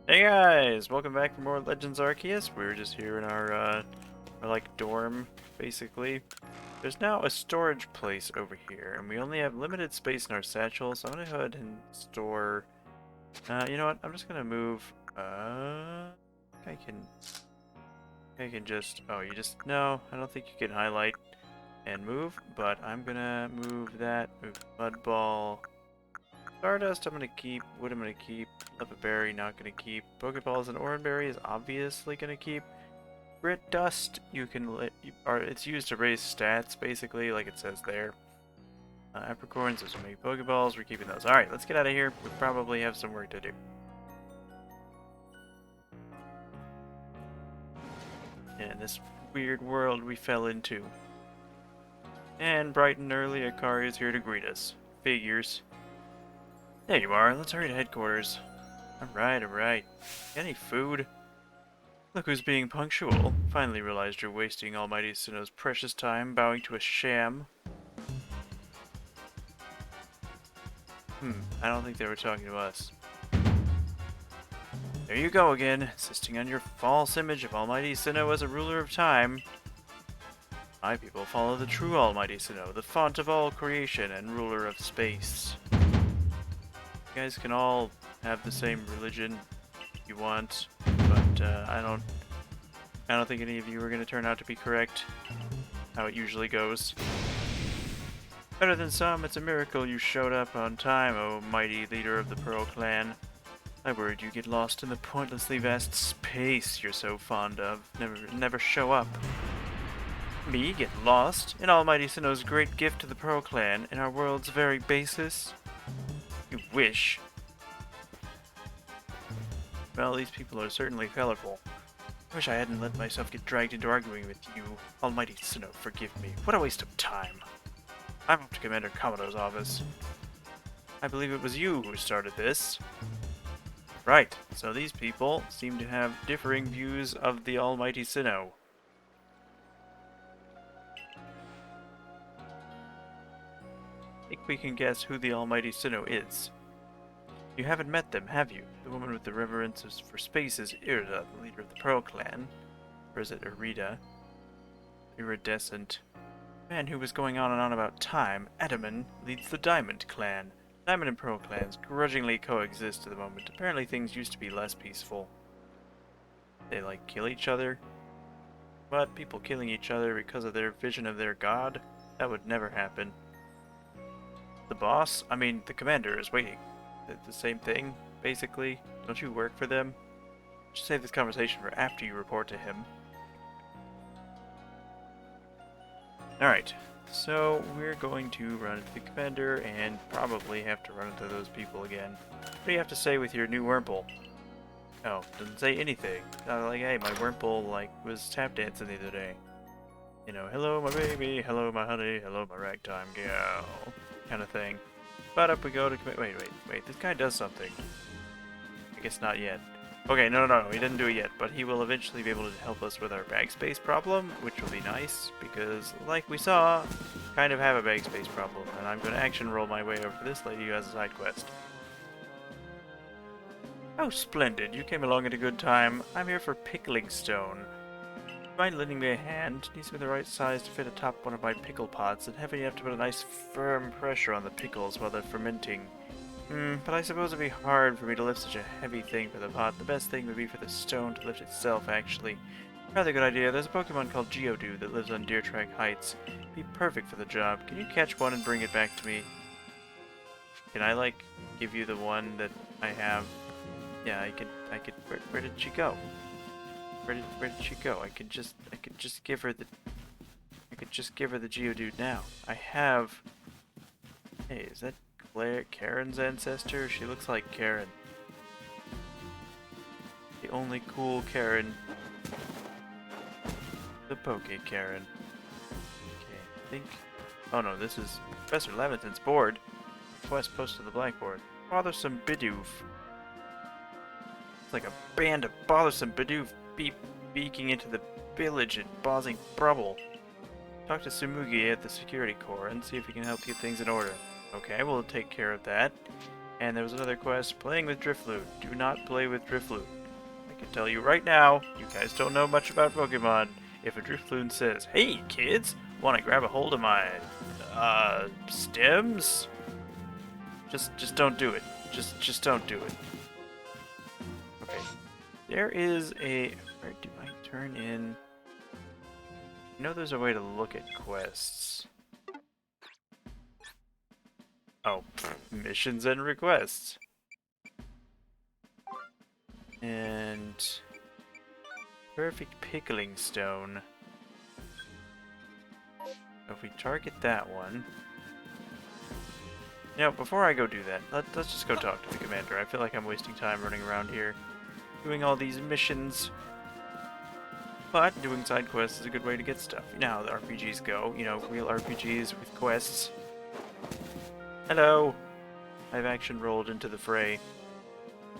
Hey guys, welcome back for more Legends Arceus. We're just here in our like dorm, basically. There's now a storage place over here, and we only have limited space in our satchel, so I'm gonna go ahead and store. You know what? I'm just gonna move. I can. I can just. Oh, you just. No, I don't think you can highlight and move, but I'm gonna move that. Move Mud Ball. Stardust, I'm gonna keep. Wood, I'm gonna keep. Leopard Berry, not gonna keep. Pokeballs and Oran Berry is obviously gonna keep. Grit Dust, you can let. It's used to raise stats, basically, like it says there. Apricorns, those are make Pokeballs. We're keeping those. Alright, let's get out of here. We probably have some work to do. In this weird world we fell into. And bright and early, Akari is here to greet us. Figures. There you are. Let's hurry to headquarters. Alright, alright. Any food? Look who's being punctual. Finally realized you're wasting Almighty Sinnoh's precious time bowing to a sham. I don't think they were talking to us. There you go again, insisting on your false image of Almighty Sinnoh as a ruler of time. My people follow the true Almighty Sinnoh, the font of all creation and ruler of space. You guys can all have the same religion if you want, but I don't think any of you are going to turn out to be correct. How it usually goes. Better than some, it's a miracle you showed up on time, O mighty leader of the Pearl Clan. I worried you get lost in the pointlessly vast space you're so fond of. Never show up. Me get lost? In Almighty Sinnoh's great gift to the Pearl Clan, in our world's very basis? You wish. Well, these people are certainly colorful. I wish I hadn't let myself get dragged into arguing with you. Almighty Sinnoh, forgive me. What a waste of time. I'm off to Commander Kamino's office. I believe it was you who started this. Right, so these people seem to have differing views of the Almighty Sinnoh. I think we can guess who the Almighty Sinnoh is. You haven't met them, have you? The woman with the reverence for space is Irida, the leader of the Pearl Clan. Or is it Irida? Iridescent. The man who was going on and on about time, Adaman, leads the Diamond Clan. Diamond and Pearl clans grudgingly coexist at the moment. Apparently things used to be less peaceful. They, like, kill each other. But people killing each other because of their vision of their god? That would never happen. The boss? I mean, the commander is waiting. The same thing, basically. Don't you work for them? Just save this conversation for after you report to him. Alright, so we're going to run into the commander and probably have to run into those people again. What do you have to say with your new Wurmple? Oh, doesn't say anything. Like, hey, my Wurmple, like, was tap dancing the other day. You know, hello my baby, hello my honey, hello my ragtime gal, kind of thing. But up we go to wait, this guy does something. I guess not yet. Okay, no, he didn't do it yet, but he will eventually be able to help us with our bag space problem, which will be nice, because, like we saw, kind of have a bag space problem, and I'm going to action roll my way over to this lady who has a side quest. Oh, splendid, you came along at a good time. I'm here for pickling stone. Mind lending me a hand? Needs to be the right size to fit atop one of my pickle pots, and heavy enough to put a nice firm pressure on the pickles while they're fermenting. But I suppose it'd be hard for me to lift such a heavy thing for the pot. The best thing would be for the stone to lift itself, actually. Rather good idea. There's a Pokemon called Geodude that lives on Deer Track Heights. Be perfect for the job. Can you catch one and bring it back to me? Can I, like, give you the one that I have? Yeah, I could, where did she go? Where did she go? I could just give her the Geodude now. I have... Hey, is that Karen's ancestor? She looks like Karen. The only cool Karen. The Poke Karen. Okay, I think... Oh no, this is Professor Leviton's board. Quest posted to the blackboard. Bothersome Bidoof. It's like a band of bothersome Bidoof beaking into the village and causing trouble. Talk to Tsumugi at the security corps and see if he can help get things in order. Okay, we'll take care of that. And there was another quest, playing with Drifloon. Do not play with Drifloon. I can tell you right now, you guys don't know much about Pokemon. If a Drifloon says, "Hey kids, wanna grab a hold of my, stems?" Just don't do it. Just don't do it. Okay. There is a... Where do I turn in... I know there's a way to look at quests. Oh, missions and requests. And... Perfect Pickling Stone. If we target that one... You know, before I go do that, let's just go talk to the commander. I feel like I'm wasting time running around here, doing all these missions. But doing side quests is a good way to get stuff. You know how the RPGs go, you know, real RPGs with quests. Hello! I've action rolled into the fray.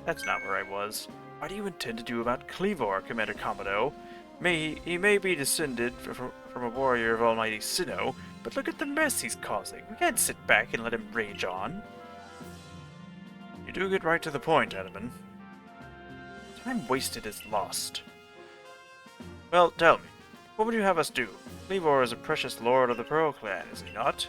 That's not where I was. What do you intend to do about Kleavor, Commander Commodore? He may be descended from a warrior of Almighty Sinnoh, but look at the mess he's causing. We can't sit back and let him rage on. You do get right to the point, Edelman. Time wasted is lost. Well, tell me, what would you have us do? Kleavor is a precious lord of the Pearl Clan, is he not?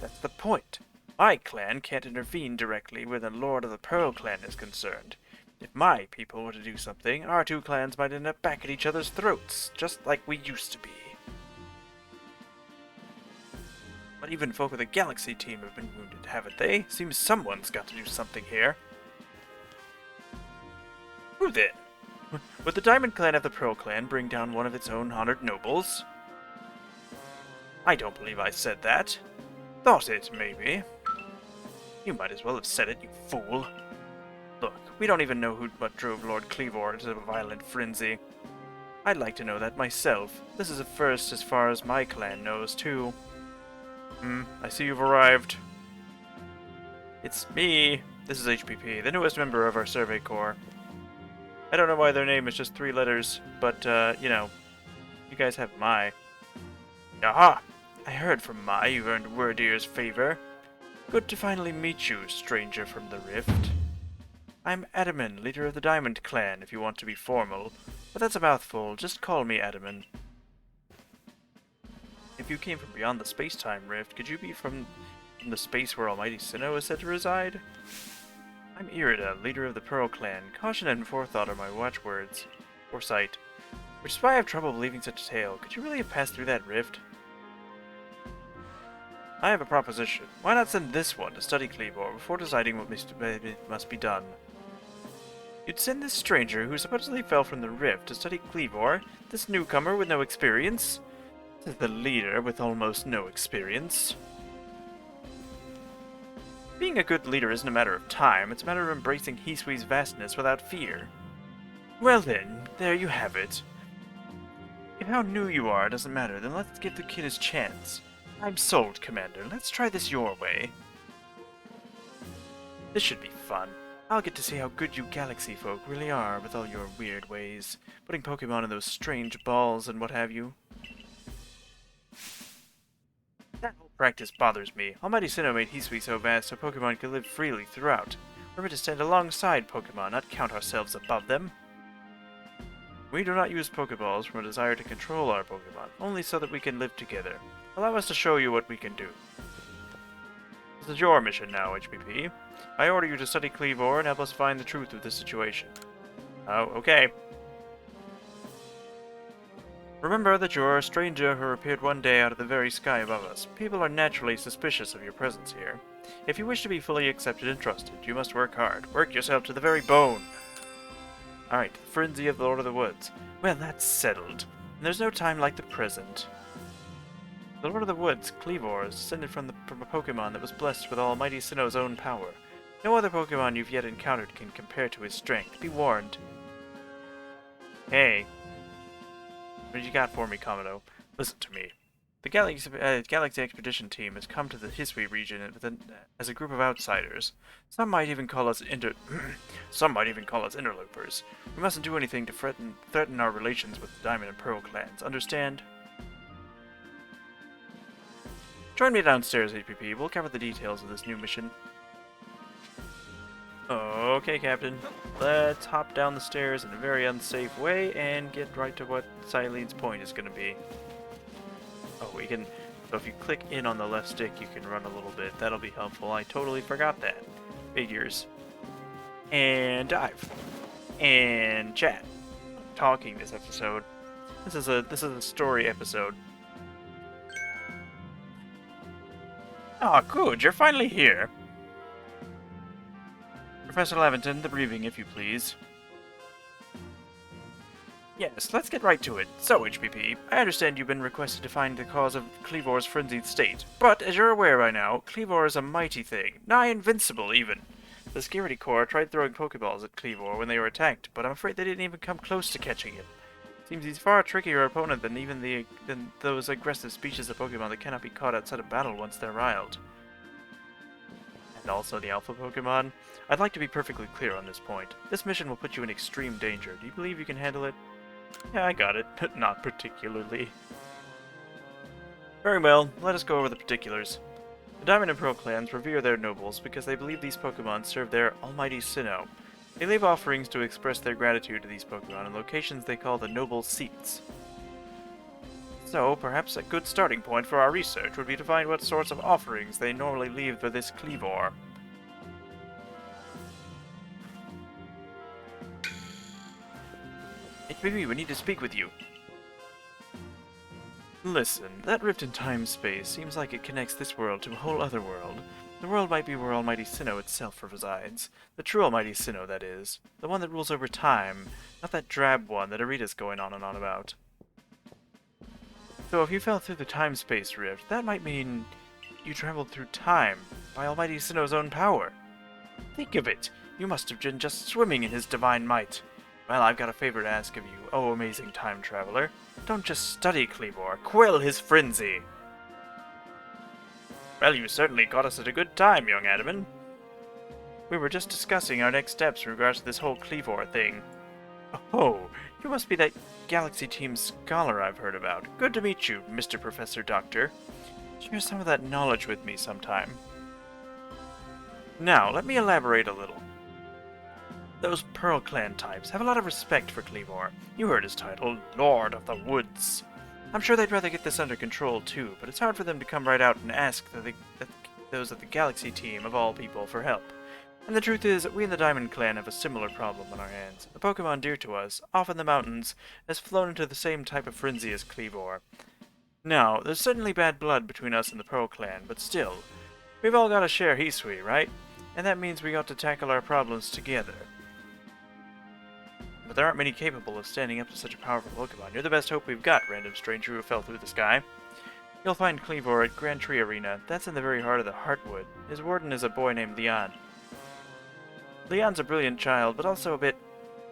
That's the point. My clan can't intervene directly where the lord of the Pearl Clan is concerned. If my people were to do something, our two clans might end up back at each other's throats, just like we used to be. But even folk of the Galaxy team have been wounded, haven't they? Seems someone's got to do something here. Who then? Would the Diamond Clan of the Pearl Clan bring down one of its own honored nobles? I don't believe I said that. Thought it, maybe. You might as well have said it, you fool. Look, we don't even know what drove Lord Kleavor into a violent frenzy. I'd like to know that myself. This is a first as far as my clan knows, too. I see you've arrived. It's me. This is HPP, the newest member of our Survey Corps. I don't know why their name is just 3 letters, but, you know, you guys have Mai. Aha! I heard from Mai you've earned Wordier's favor. Good to finally meet you, stranger from the Rift. I'm Adaman, leader of the Diamond Clan, if you want to be formal. But that's a mouthful, just call me Adaman. If you came from beyond the space-time rift, could you be from the space where Almighty Sinnoh is said to reside? I'm Irida, leader of the Pearl Clan. Caution and forethought are my watchwords. Foresight. Which is why I have trouble believing such a tale. Could you really have passed through that rift? I have a proposition. Why not send this one to study Kleavor before deciding what must be done? You'd send this stranger who supposedly fell from the rift to study Kleavor? This newcomer with no experience? This is the leader with almost no experience. Being a good leader isn't a matter of time, it's a matter of embracing Hisui's vastness without fear. Well then, there you have it. If how new you are doesn't matter, then let's give the kid his chance. I'm sold, Commander. Let's try this your way. This should be fun. I'll get to see how good you Galaxy folk really are with all your weird ways, putting Pokemon in those strange balls and what have you. That whole practice bothers me. Almighty Sinnoh made Hisui so vast so Pokemon could live freely throughout. We're meant to stand alongside Pokemon, not count ourselves above them. We do not use Pokeballs from a desire to control our Pokemon, only so that we can live together. Allow us to show you what we can do. This is your mission now, HPP. I order you to study Kleavor and help us find the truth of this situation. Oh, okay. Remember that you are a stranger who appeared one day out of the very sky above us. People are naturally suspicious of your presence here. If you wish to be fully accepted and trusted, you must work hard. Work yourself to the very bone. Alright, the frenzy of the Lord of the Woods. Well, that's settled. And there's no time like the present. The Lord of the Woods, Kleavor, is descended from a Pokemon that was blessed with Almighty Sinnoh's own power. No other Pokemon you've yet encountered can compare to his strength. Be warned. Hey. What you got for me, Commodore? Listen to me. The Galaxy Expedition team has come to the Hisui region as a group of outsiders. Some might even call us interlopers. We mustn't do anything to threaten our relations with the Diamond and Pearl clans. Understand? Join me downstairs, HPP. We'll cover the details of this new mission. Okay, Captain. Let's hop down the stairs in a very unsafe way and get right to what Silene's point is going to be. Oh, we can... So if you click in on the left stick, you can run a little bit. That'll be helpful. I totally forgot that. Figures. And dive. And chat. Talking this episode. This is a story episode. Ah, good. You're finally here. Professor Lavington, the briefing, if you please. Yes, let's get right to it. So, HPP, I understand you've been requested to find the cause of Kleavor's frenzied state. But, as you're aware by now, Kleavor is a mighty thing. Nigh invincible, even. The Security Corps tried throwing Pokeballs at Kleavor when they were attacked, but I'm afraid they didn't even come close to catching him. Seems he's far trickier opponent than those aggressive species of Pokemon that cannot be caught outside of battle once they're riled. And also the Alpha Pokemon. I'd like to be perfectly clear on this point. This mission will put you in extreme danger. Do you believe you can handle it? Yeah, I got it, but not particularly. Very well, let us go over the particulars. The Diamond and Pearl clans revere their nobles because they believe these Pokemon serve their almighty Sinnoh. They leave offerings to express their gratitude to these Pokemon in locations they call the Noble Seats. So, perhaps a good starting point for our research would be to find what sorts of offerings they normally leave for this Kleavor. HPP, we need to speak with you. Listen, that rift in time-space seems like it connects this world to a whole other world. The world might be where Almighty Sinnoh itself resides. The true Almighty Sinnoh, that is. The one that rules over time, not that drab one that Arita's going on and on about. So if you fell through the time-space rift, that might mean you traveled through time by Almighty Sinnoh's own power. Think of it! You must have been just swimming in his divine might. Well, I've got a favor to ask of you, oh amazing time traveler. Don't just study Kleavor, quell his frenzy! Well, you certainly caught us at a good time, young Adaman. We were just discussing our next steps in regards to this whole Kleavor thing. Oh, you must be that Galaxy Team scholar I've heard about. Good to meet you, Mr. Professor Doctor. Share some of that knowledge with me sometime. Now, let me elaborate a little. Those Pearl Clan types have a lot of respect for Kleavor. You heard his title, Lord of the Woods. I'm sure they'd rather get this under control too, but it's hard for them to come right out and ask those of the Galaxy Team, of all people, for help. And the truth is, we in the Diamond Clan have a similar problem on our hands. A Pokemon dear to us, off in the mountains, has flown into the same type of frenzy as Kleavor. Now, there's certainly bad blood between us and the Pearl Clan, but still, we've all got to share Hisui, right? And that means we got to tackle our problems together. But there aren't many capable of standing up to such a powerful Pokemon. You're the best hope we've got, random stranger who fell through the sky. You'll find Kleavor at Grand Tree Arena. That's in the very heart of the Heartwood. His warden is a boy named Leon. Leon's a brilliant child, but also a bit...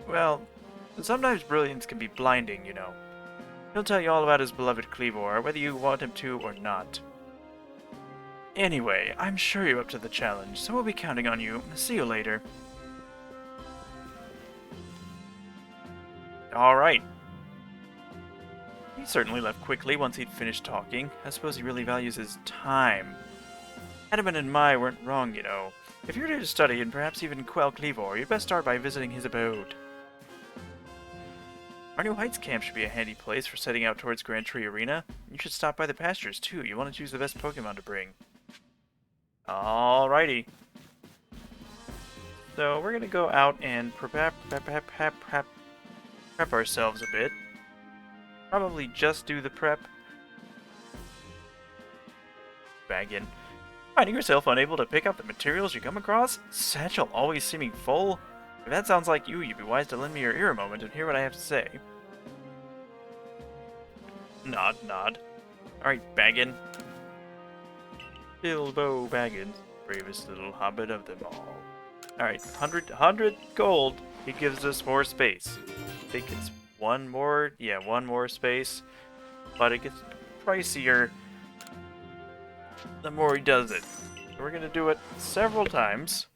well, sometimes brilliance can be blinding, you know. He'll tell you all about his beloved Kleavor, whether you want him to or not. Anyway, I'm sure you're up to the challenge, so we'll be counting on you. See you later. Alright. He certainly left quickly once he'd finished talking. I suppose he really values his time. Adaman and Mai weren't wrong, you know. If you're here to study and perhaps even quell Kleavor, you'd best start by visiting his abode. Our New Heights camp should be a handy place for setting out towards Grand Tree Arena. You should stop by the pastures, too. You want to choose the best Pokemon to bring. Alrighty. So, we're gonna go out and prep ourselves a bit. Probably just do the prep. Bag in. Finding yourself unable to pick up the materials you come across? Satchel always seeming full? If that sounds like you, you'd be wise to lend me your ear a moment and hear what I have to say. Nod, nod. Alright, Baggin. Bilbo Baggins, bravest little hobbit of them all. Alright, 100 gold. He gives us more space. I think it's one more space. But it gets pricier the more he does it. So we're gonna do it several times.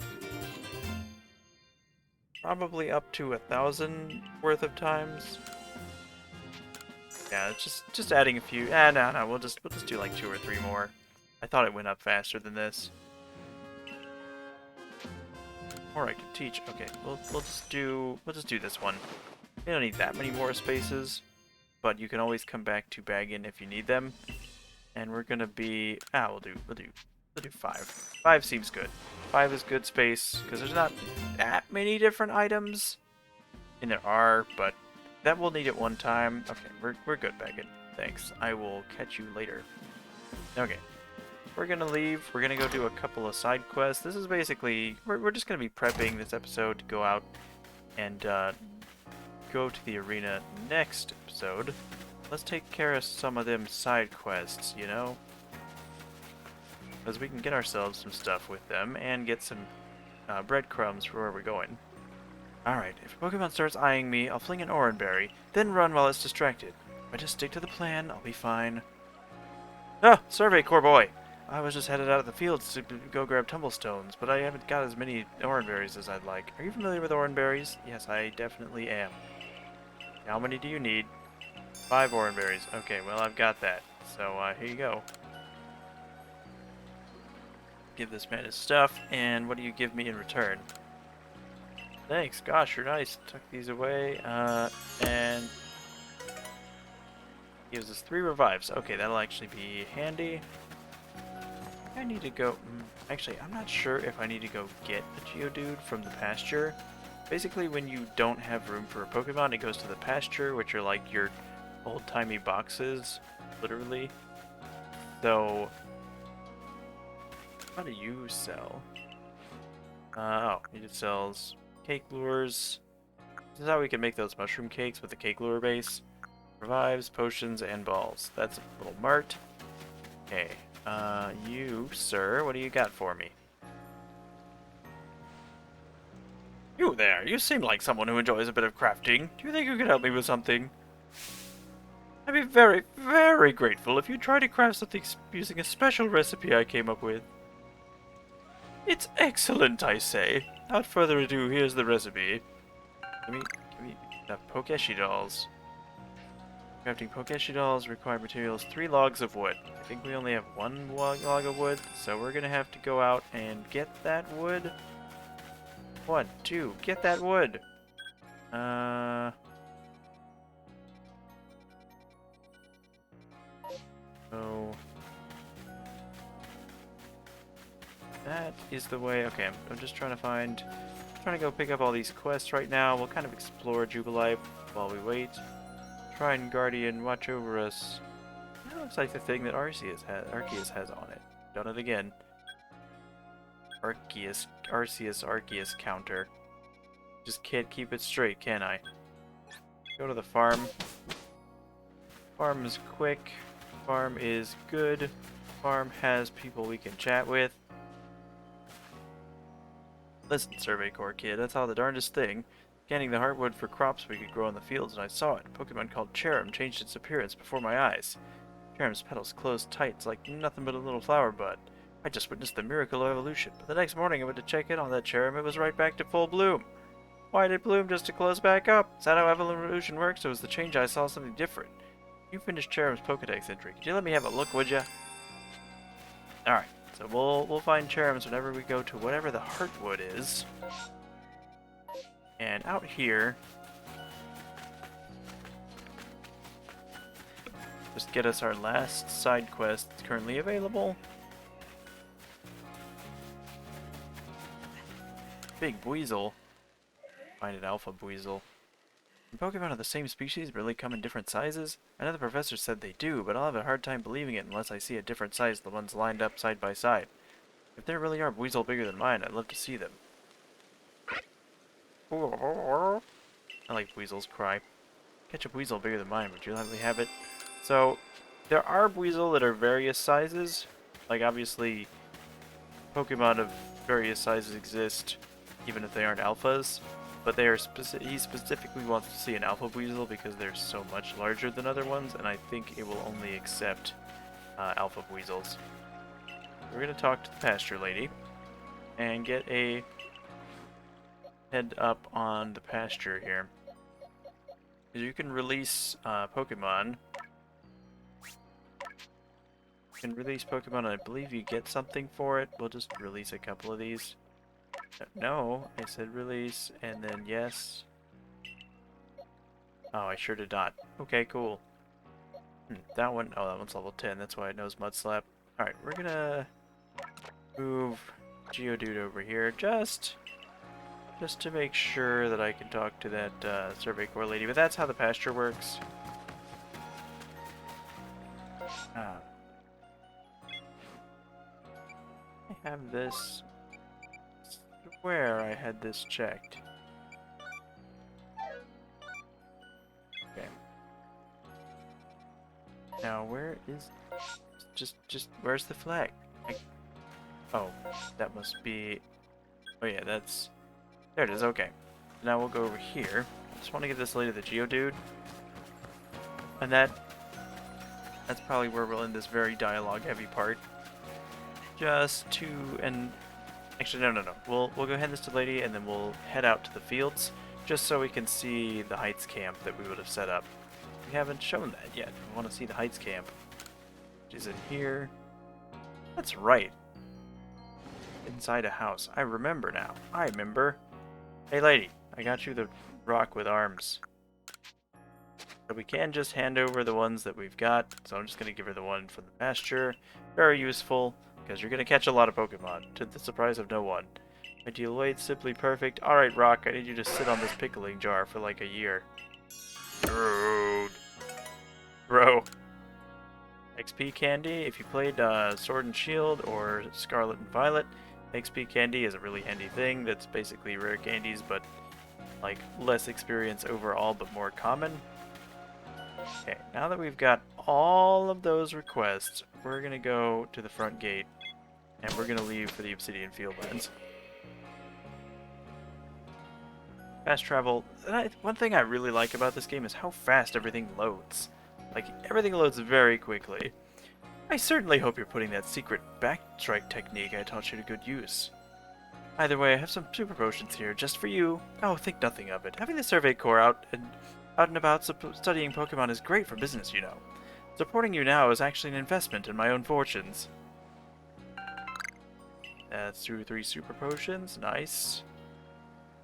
Probably up to 1,000 worth of times. Yeah, it's just adding a few. No, we'll just do like 2 or 3 more. I thought it went up faster than this. Or I could teach. Okay, we'll just do this one. You don't need that many more spaces, but you can always come back to Baggin if you need them. And we're gonna be we'll do 5. 5 seems good. 5 is good space because there's not that many different items. And there are, but that we'll need it one time. Okay, we're good, Baggin. Thanks. I will catch you later. Okay. We're gonna leave. We're gonna go do a couple of side quests. This is basically we're just gonna be prepping this episode to go out and go to the arena next episode. Let's take care of some of them side quests, you know? Because we can get ourselves some stuff with them and get some breadcrumbs for where we're going. Alright, if a Pokemon starts eyeing me, I'll fling an Oran Berry, then run while it's distracted. If I just stick to the plan, I'll be fine. Ah! Survey Corps boy! I was just headed out of the fields to go grab tumblestones, but I haven't got as many Oran Berries as I'd like. Are you familiar with Oran Berries? Yes, I definitely am. How many do you need? 5 Oran Berries. Okay, well, I've got that. So, here you go. Give this man his stuff, and what do you give me in return? Thanks, gosh, you're nice. Tuck these away, and gives us 3 revives. Okay, that'll actually be handy. I need to go... actually, I'm not sure if I need to go get a Geodude from the pasture. Basically, when you don't have room for a Pokemon, it goes to the pasture, which are like your old-timey boxes, literally. So, how do you sell? Oh, he just sells cake lures. This is how we can make those mushroom cakes with the cake lure base. Revives, potions, and balls. That's a little mart. Okay. You, sir, what do you got for me? You there, you seem like someone who enjoys a bit of crafting. Do you think you could help me with something? I'd be very, very grateful if you try to craft something using a special recipe I came up with. It's excellent, I say. Without further ado, here's the recipe. Give me the Pokeshi dolls. Crafting Pokeshi dolls require materials 3 logs of wood. I think we only have 1 log of wood, so we're gonna have to go out and get that wood. 1, 2, get that wood! So... that is the way... okay, I'm just trying to go pick up all these quests right now. We'll kind of explore Jubilife while we wait. Try and Guardian, watch over us. That looks like the thing that Arceus has on it. Done it again. Arceus counter. Just can't keep it straight, can I? Go to the farm. Farm is quick. Farm is good. Farm has people we can chat with. Listen, Survey Corps kid, that's how the darndest thing. Scanning the heartwood for crops we could grow in the fields, and I saw it. A Pokemon called Cherrim changed its appearance before my eyes. Cherrim's petals closed tight, it's like nothing but a little flower bud. I just witnessed the miracle of evolution, but the next morning I went to check in on that Cherrim, it was right back to full bloom. Why did it bloom just to close back up? Is that how evolution works, or was the change I saw something different? You finished Cherrim's Pokedex entry. Could you let me have a look, would ya? Alright, so we'll find Cherrims whenever we go to whatever the heartwood is. And out here, just get us our last side quest currently available. Big Weasel. Find an Alpha Weasel. Can Pokemon of the same species really come in different sizes? I know the professor said they do, but I'll have a hard time believing it unless I see a different size than the ones lined up side by side. If there really are Weasel bigger than mine, I'd love to see them. I like Weasel's cry. Catch a Weasel bigger than mine, would you let me have it? So, there are Weasel that are various sizes. Like, obviously, Pokemon of various sizes exist, even if they aren't alphas. But they are he specifically wants to see an Alpha Weasel because they're so much larger than other ones, and I think it will only accept Alpha Weasels. We're going to talk to the pasture lady and get a head up on the pasture here. You can release Pokemon. You can release Pokemon, and I believe you get something for it. We'll just release a couple of these. No, I said release, and then yes. Oh, I sure did not. Okay, cool. That one, oh, that one's level 10. That's why it knows Mud Slap. Alright, we're gonna move Geodude over here just to make sure that I can talk to that Survey Corps lady. But that's how the pasture works. I have this. Where I had this checked. Okay. Now where is just where's the flag? Oh, that must be. Oh yeah, that's there. It is. Okay. Now we'll go over here. I just want to get this lady the Geodude, and that's probably where we'll end this very dialogue-heavy part. Just to and actually no. We'll go hand this to the lady, and then we'll head out to the fields, just so we can see the Heights camp that we would have set up. We haven't shown that yet. We want to see the Heights camp, which is in here. That's right. Inside a house. I remember now. I remember. Hey lady, I got you the rock with arms. So we can just hand over the ones that we've got. So I'm just going to give her the one from the pasture. Very useful, because you're going to catch a lot of Pokemon, to the surprise of no one. Ideal weight, simply perfect. Alright, Rock, I need you to sit on this pickling jar for like a year. Rude. Bro. XP candy, if you played Sword and Shield or Scarlet and Violet, XP candy is a really handy thing that's basically rare candies, but like less experience overall, but more common. Okay, now that we've got all of those requests, we're gonna go to the front gate, and we're gonna leave for the Obsidian Fieldlands. Fast travel. One thing I really like about this game is how fast everything loads. Like, everything loads very quickly. I certainly hope you're putting that secret backstrike technique I taught you to good use. Either way, I have some super potions here, just for you. Oh, think nothing of it. Having the Survey Corps out and about studying Pokemon is great for business, you know. Supporting you now is actually an investment in my own fortunes. That's 2 or 3 super potions. Nice.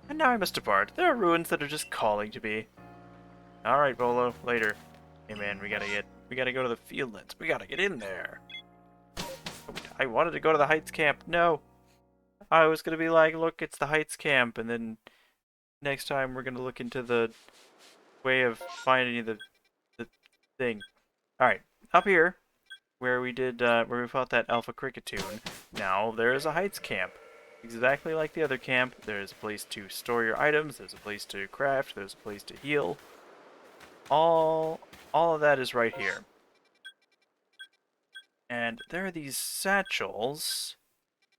And now I must depart. There are ruins that are just calling to me. Alright, Bolo. Later. Hey man, we gotta go to the Fieldlands. We gotta get in there. I wanted to go to the Heights camp. No. I was gonna be like, look, it's the Heights camp, and then next time we're gonna look into the way of finding the thing. Alright, up here, where we fought that Alpha Cricketune, now there is a Heights camp. Exactly like the other camp, there's a place to store your items, there's a place to craft, there's a place to heal. All of that is right here. And there are these satchels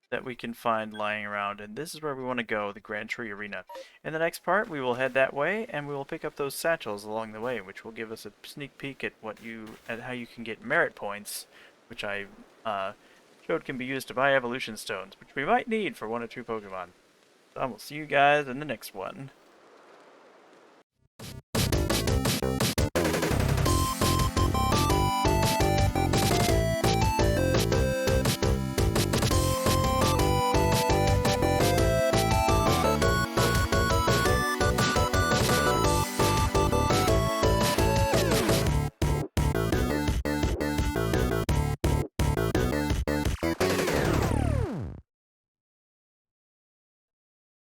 that we can find lying around, and this is where we want to go, the Grand Tree Arena. In the next part, we will head that way, and we will pick up those satchels along the way, which will give us a sneak peek at how you can get merit points, which I showed can be used to buy evolution stones, which we might need for 1 or 2 Pokemon. So I will see you guys in the next one.